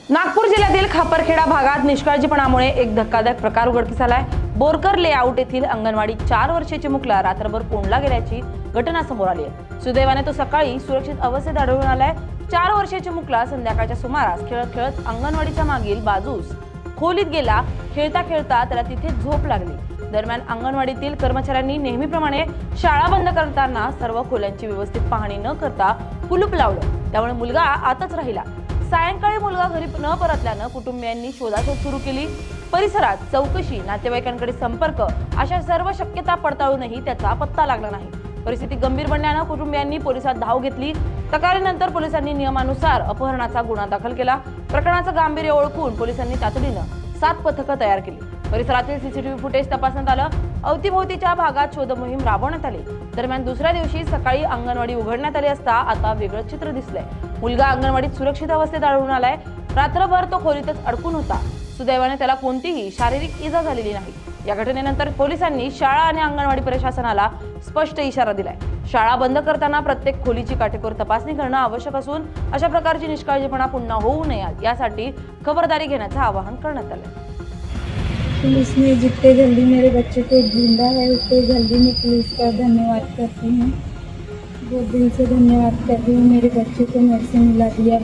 नागपूर जिल्ह्यातील खापरखेडा भागात निष्काळजीपणामुळे एक धक्कादायक प्रकार उघडकीस आलाय। बोरकर लेआउट येथील अंगणवाडी 4 वर्षाची मुलगा रात्रभर कोंडला गेल्याची घटना समोर आली आहे। सुदैवाने तो सकाळी सुरक्षित अवस्थेत आढळून आलाय। 4 वर्षाची मुलगा संध्याकाळच्या सुमारास खेळत खेळत अंगणवाडीच्या मागील बाजूस खोलीत गेला। खेळता खेळता त्याला तिथे झोप लागली। दरम्यान अंगणवाडीतील कर्मचाऱ्यांनी नेहमीप्रमाणे शाळा बंद करताना सर्व खोल्यांची व्यवस्थित पाहणी न करता कुलूप लावलं। त्यामुळे मुलगा आतच राहिला। सायंकाळी मुलगा घरी न परतल्यानं कुटुंबियांनी शोधाशोध सुरू केली। परिसरात चौकशी, नातेवाईकांकडे संपर्क अशा सर्व शक्यता पडताळूनही त्याचा पत्ता लागला नाही। परिस्थिती गंभीर बनल्यानं कुटुंबियांनी पोलिसात धाव घेतली। तक्रारीनंतर पोलिसांनी नियमानुसार अपहरणाचा गुन्हा दाखल केला। प्रकरणाचं गांभीर्य ओळखून पोलिसांनी तातडीनं 7 पथकं तयार केली। परिसरातील सीसीटीव्ही फुटेज तपासण्यात आलं। अवतीभोवतीच्या भागात शोध मोहीम राबवण्यात आली। दरम्यान दुसऱ्या दिवशी सकाळी अंगणवाडी उघडण्यात आली असता आता वेगळं चित्र दिसलंय। मुलगा अंगणवाडीत सुरक्षित अवस्थेत आढळून आलाय। रात्रभर तो खोलीतच अडकून होता। सुदैवाने त्याला कोणतीही शारीरिक इजा झालेली नाही। या घटनेनंतर पोलिसांनी शाळा आणि अंगणवाडी प्रशासनाला स्पष्ट इशारा दिलाय। शाळा बंद करताना प्रत्येक खोलीची काटेकोर तपासणी करणं आवश्यक असून अशा प्रकारची निष्काळजीपणा पुन्हा होऊ नये यासाठी खबरदारी घेण्याचं आवाहन करण्यात आलंय। पुलिस ने जितने जल्दी मेरे बच्चे को ढूंढा है उतने जल्दी मैं पुलिस का धन्यवाद करती हूँ। बहुत दिल से धन्यवाद करती हूँ। मेरे बच्चे को मेरे से मिला दिया।